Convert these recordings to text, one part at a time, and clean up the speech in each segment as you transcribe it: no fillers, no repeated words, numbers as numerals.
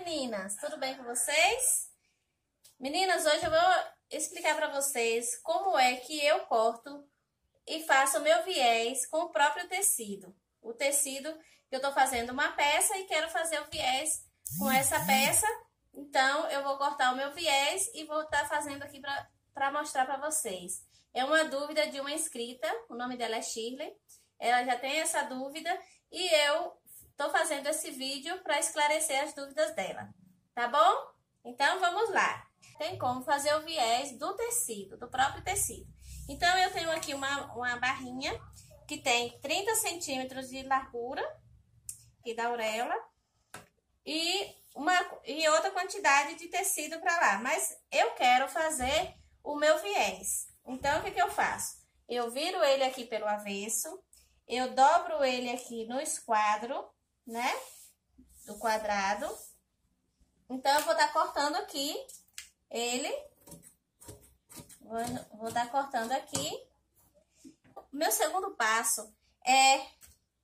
meninas, tudo bem com vocês? Meninas, hoje eu vou explicar para vocês como é que eu corto e faço o meu viés com o próprio tecido. O tecido que eu tô fazendo uma peça e quero fazer o viés com essa peça. Então, eu vou cortar o meu viés e vou estar fazendo aqui para mostrar para vocês. É uma dúvida de uma inscrita, o nome dela é Shirley. Ela já tem essa dúvida e eu tô fazendo esse vídeo para esclarecer as dúvidas dela, tá bom? Então, vamos lá. Tem como fazer o viés do tecido, do próprio tecido. Então, eu tenho aqui uma barrinha que tem 30 centímetros de largura aqui da auréola e outra quantidade de tecido para lá. Mas eu quero fazer o meu viés. Então, o que eu faço? Eu viro ele aqui pelo avesso, eu dobro ele aqui no esquadro, né? Do quadrado. Então, eu vou estar cortando aqui ele. Vou estar cortando aqui. O meu segundo passo é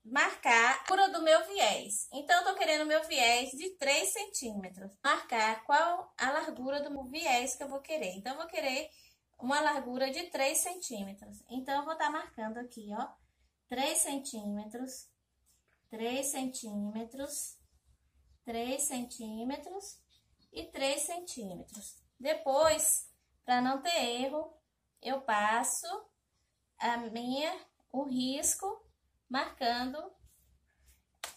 marcar a altura do meu viés. Então, eu tô querendo o meu viés de 3 centímetros. Marcar qual a largura do meu viés que eu vou querer. Então, eu vou querer uma largura de 3 centímetros. Então, eu vou estar marcando aqui, ó. 3 centímetros, 3 centímetros, 3 centímetros e 3 centímetros. Depois, para não ter erro, eu passo o risco marcando,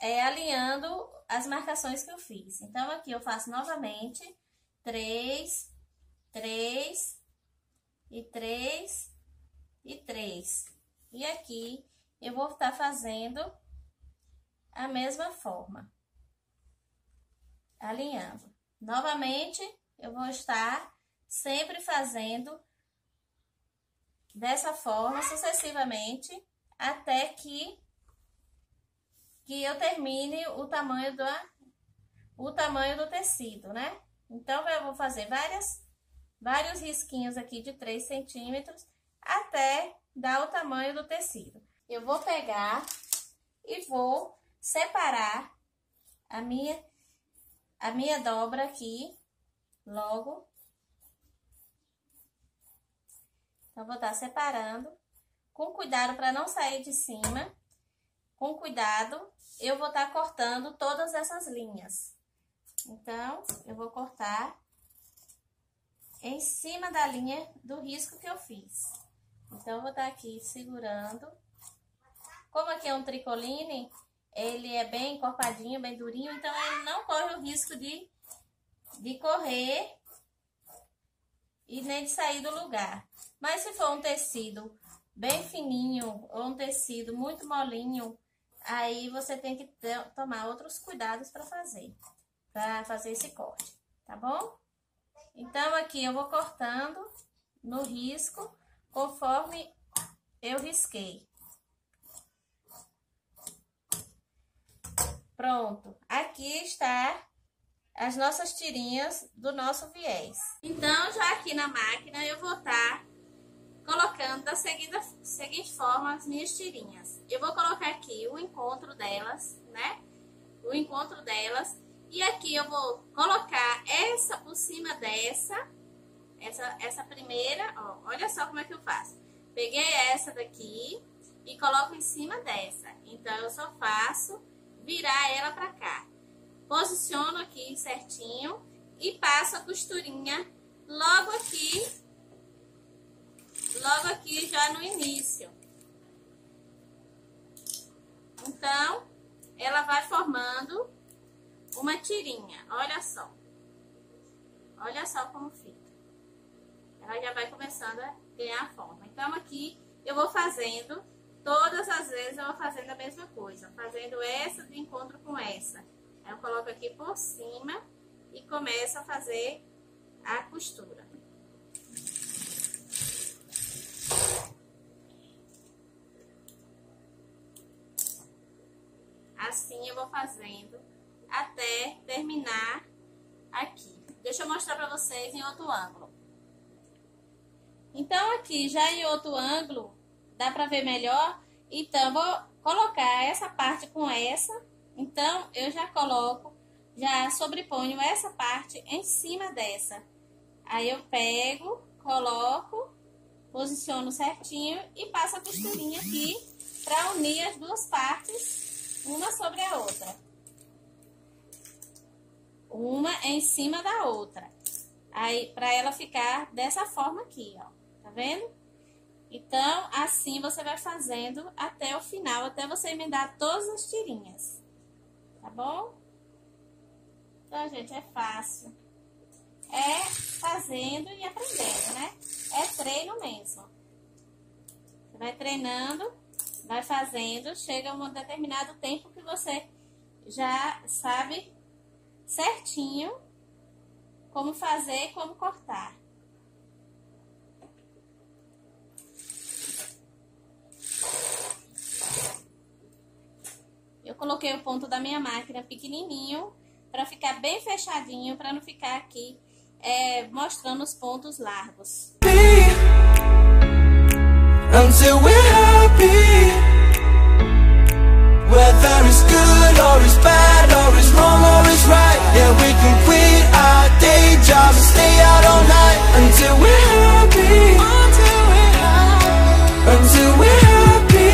alinhando as marcações que eu fiz. Então, aqui eu faço novamente 3, 3 e 3 e 3. E aqui eu vou estar fazendo a mesma forma, alinhando. Novamente, eu vou estar sempre fazendo dessa forma, sucessivamente, até que eu termine o tamanho do tecido, né? Então, eu vou fazer vários risquinhos aqui de 3 centímetros até dar o tamanho do tecido. Eu vou pegar e vou separar a minha dobra aqui, logo. Então, vou estar separando, com cuidado para não sair de cima. Com cuidado, eu vou estar cortando todas essas linhas. Então, eu vou cortar em cima da linha do risco que eu fiz. Então, eu vou estar aqui segurando. Como aqui é um tricoline, ele é bem encorpadinho, bem durinho, então ele não corre o risco de correr e nem de sair do lugar. Mas se for um tecido bem fininho ou um tecido muito molinho, aí você tem que tomar outros cuidados para fazer esse corte, tá bom? Então, aqui eu vou cortando no risco conforme eu risquei. Pronto, aqui está as nossas tirinhas do nosso viés. Então, já aqui na máquina, eu vou estar colocando da seguinte forma as minhas tirinhas. Eu vou colocar aqui o encontro delas, né? O encontro delas. E aqui eu vou colocar essa por cima dessa. Essa primeira, ó. Olha só como é que eu faço. Peguei essa daqui e coloco em cima dessa. Então, eu só faço virar ela pra cá. Posiciono aqui certinho e passo a costurinha logo aqui já no início. Então, ela vai formando uma tirinha, olha só. Olha só como fica. Ela já vai começando a ganhar forma. Então, aqui eu vou fazendo, todas as vezes eu vou fazendo a mesma coisa. Fazendo essa de encontro com essa. Aí eu coloco aqui por cima e começo a fazer a costura. Assim eu vou fazendo até terminar aqui. Deixa eu mostrar pra vocês em outro ângulo. Então, aqui já em outro ângulo, dá pra ver melhor. Então, eu vou colocar essa parte com essa. Então, eu já coloco já sobreponho essa parte em cima dessa. Aí eu pego, coloco, posiciono certinho e passo a costurinha aqui para unir as duas partes, uma sobre a outra. Uma em cima da outra. Aí, para ela ficar dessa forma aqui, ó. Tá vendo? Então, assim você vai fazendo até o final, até você emendar todas as tirinhas. Tá bom? Então, gente, é fácil. É fazendo e aprendendo, né? É treino mesmo. Você vai treinando, vai fazendo, chega a um determinado tempo que você já sabe certinho como fazer e como cortar. Eu coloquei o ponto da minha máquina pequenininho para ficar bem fechadinho, para não ficar aqui mostrando os pontos largos. Until we're happy, whether it's good or it's bad or it's wrong or it's right, yeah, we can quit our day jobs and stay out all night until we're happy, until we're happy.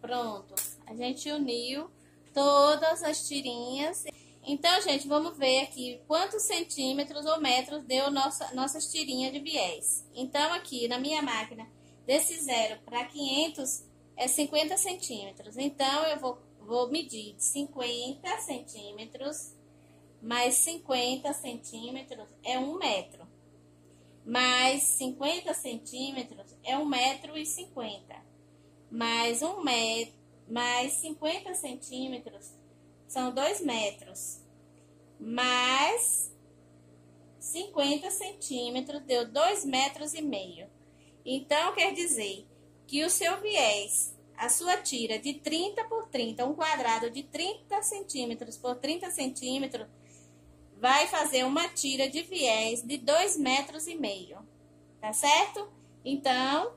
Pronto, a gente uniu todas as tirinhas. Então, gente, vamos ver aqui quantos centímetros ou metros deu nossas tirinhas de viés. Então, aqui na minha máquina, desse 0 para 500 é 50 centímetros. Então, eu vou medir 50 centímetros mais 50 centímetros é 1 metro. Mais 50 centímetros é 1,50 m. Mais 1 metro, mais 50 centímetros são 2 metros, mais 50 centímetros deu 2,5 metros. Então, quer dizer que o seu viés, a sua tira de 30 por 30, um quadrado de 30 centímetros por 30 centímetros, vai fazer uma tira de viés de 2,5 metros, tá certo? Então,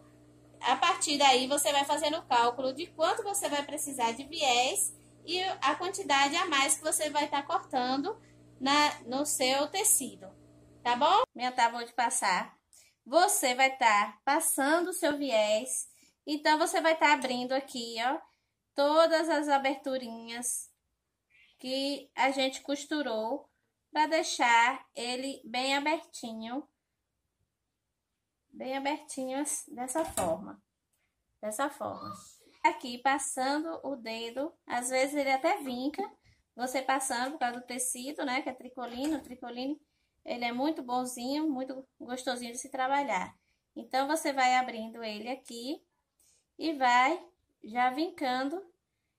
a partir daí, você vai fazendo o cálculo de quanto você vai precisar de viés e a quantidade a mais que você vai estar cortando no seu tecido, tá bom? Minha tábua de passar. Você vai estar passando o seu viés, então você vai estar abrindo aqui, ó, todas as aberturinhas que a gente costurou para deixar ele bem abertinho dessa forma. Aqui, passando o dedo, às vezes ele até vinca, você passando por causa do tecido, né, que é tricoline. O tricoline, ele é muito bonzinho, muito gostosinho de se trabalhar. Então, você vai abrindo ele aqui e vai já vincando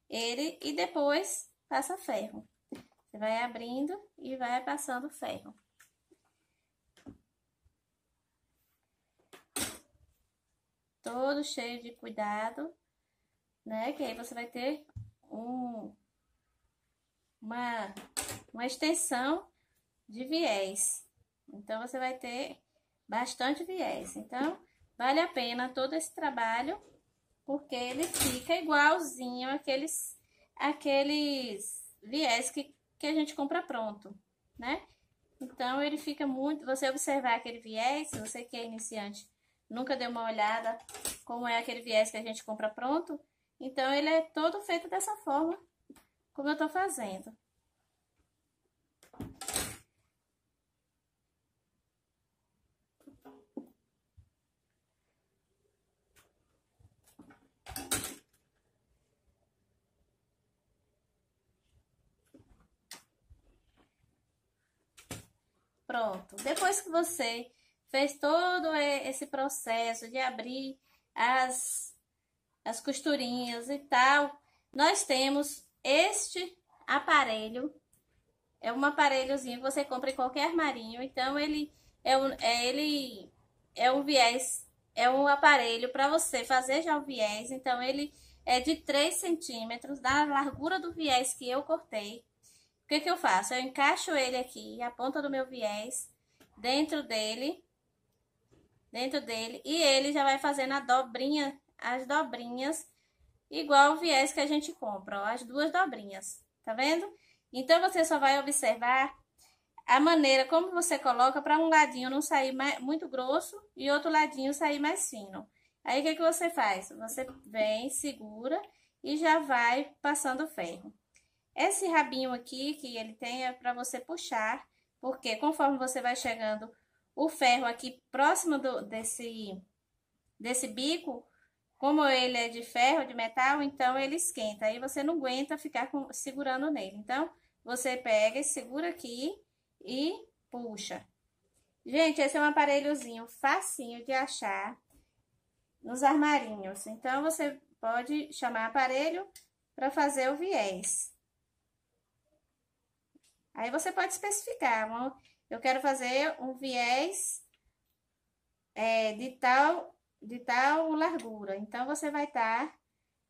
ele e depois passa ferro. Você vai abrindo e vai passando ferro. Todo cheio de cuidado, né? Que aí você vai ter uma extensão de viés. Então, você vai ter bastante viés. Então, vale a pena todo esse trabalho, porque ele fica igualzinho aqueles viés que a gente compra pronto, né? Então, ele fica muito... Você observar aquele viés, se você que é iniciante, nunca deu uma olhada como é aquele viés que a gente compra pronto, então ele é todo feito dessa forma, como eu tô fazendo. Pronto, depois que você fez todo esse processo de abrir as costurinhas e tal, nós temos este aparelho. É um aparelhozinho que você compra em qualquer armarinho. Então, ele é um viés, é um aparelho para você fazer já o viés. Então, ele é de 3 centímetros da largura do viés que eu cortei. O que eu faço? Eu encaixo ele aqui, a ponta do meu viés, dentro dele, e ele já vai fazendo as dobrinhas, igual o viés que a gente compra, ó, as duas dobrinhas, Tá vendo? Então, você só vai observar a maneira como você coloca para um ladinho não sair muito grosso e outro ladinho sair mais fino. Aí, o que que você faz? Você vem, segura e já vai passando o ferro. Esse rabinho aqui que ele tem é para você puxar, porque conforme você vai chegando o ferro aqui próximo desse bico, como ele é de ferro, de metal, então ele esquenta. Aí você não aguenta ficar segurando nele. Então, você pega e segura aqui e puxa. Gente, esse é um aparelhozinho facinho de achar nos armarinhos. Então, você pode chamar aparelho para fazer o viés. Aí, você pode especificar. Eu quero fazer um viés de tal largura. Então, você vai estar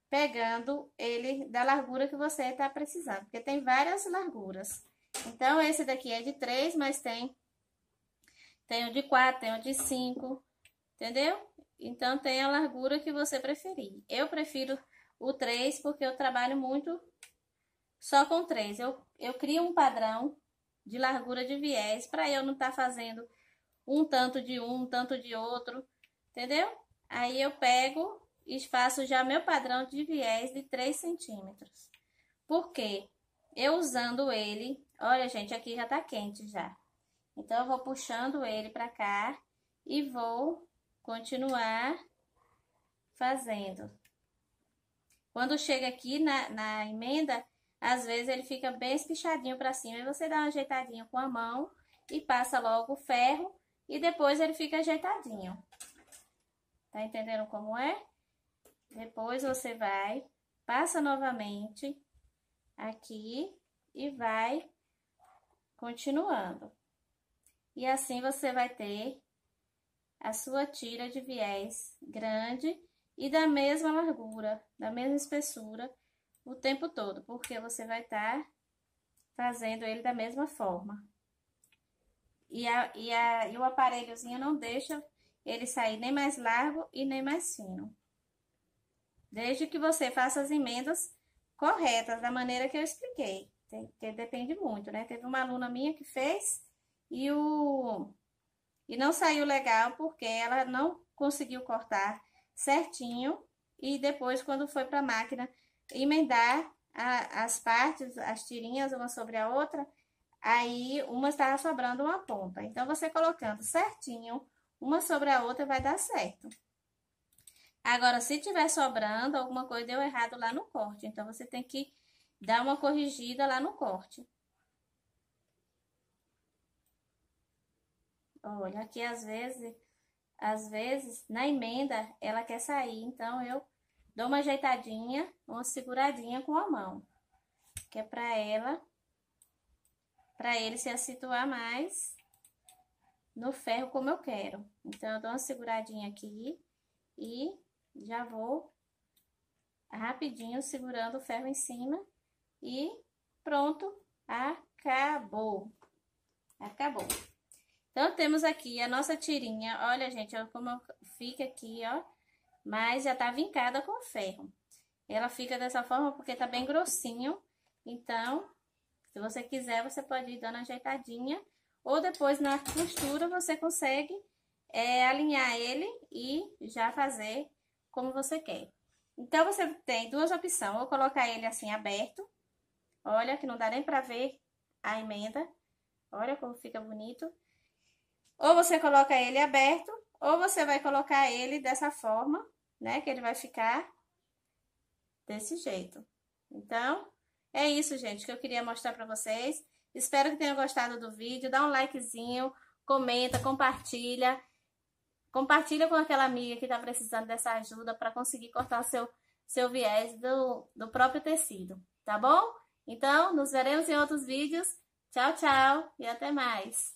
pegando ele da largura que você está precisando. Porque tem várias larguras. Então, esse daqui é de 3, mas tem o de 4, tem o de 5, entendeu? Então, tem a largura que você preferir. Eu prefiro o 3 porque eu trabalho muito só com 3. Eu crio um padrão de largura de viés para eu não estar fazendo um tanto de um tanto de outro, entendeu? Aí, eu pego e faço já meu padrão de viés de 3 centímetros. Por quê? Eu usando ele, olha, gente, aqui já tá quente já. Então, eu vou puxando ele pra cá e vou continuar fazendo. Quando chega aqui na emenda, às vezes ele fica bem espichadinho pra cima. E você dá uma ajeitadinha com a mão e passa logo o ferro e depois ele fica ajeitadinho. Tá entendendo como é? Depois você vai, passa novamente aqui e vai continuando. E assim você vai ter a sua tira de viés grande e da mesma largura, da mesma espessura o tempo todo, porque você vai estar fazendo ele da mesma forma. E o aparelhozinho não deixa ele sair nem mais largo e nem mais fino. Desde que você faça as emendas corretas, da maneira que eu expliquei. Que depende muito, né? Teve uma aluna minha que fez e não saiu legal porque ela não conseguiu cortar certinho e depois, quando foi para a máquina emendar as partes, as tirinhas uma sobre a outra, aí uma estava sobrando uma ponta. Então, você colocando certinho uma sobre a outra vai dar certo. Agora, se tiver sobrando, alguma coisa deu errado lá no corte. Então, você tem que dar uma corrigida lá no corte. Olha, aqui às vezes, na emenda, ela quer sair. Então, eu dou uma ajeitadinha, uma seguradinha com a mão. Que é para ele se situar mais no ferro como eu quero. Então, eu dou uma seguradinha aqui e já vou rapidinho segurando o ferro em cima e pronto, acabou. Acabou. Então, temos aqui a nossa tirinha. Olha, gente, olha como fica aqui, ó. Mas já tá vincada com ferro. Ela fica dessa forma porque tá bem grossinho. Então, se você quiser, você pode ir dando ajeitadinha. Ou depois, na costura, você consegue alinhar ele e já fazer como você quer. Então, você tem duas opções. Ou colocar ele assim aberto. Olha, que não dá nem pra ver a emenda. Olha como fica bonito. Ou você coloca ele aberto, ou você vai colocar ele dessa forma, né? Que ele vai ficar desse jeito. Então, é isso, gente, que eu queria mostrar pra vocês. Espero que tenham gostado do vídeo. Dá um likezinho, comenta, compartilha. Compartilha com aquela amiga que tá precisando dessa ajuda para conseguir cortar o seu viés do próprio tecido, tá bom? Então, nos veremos em outros vídeos. Tchau, tchau e até mais!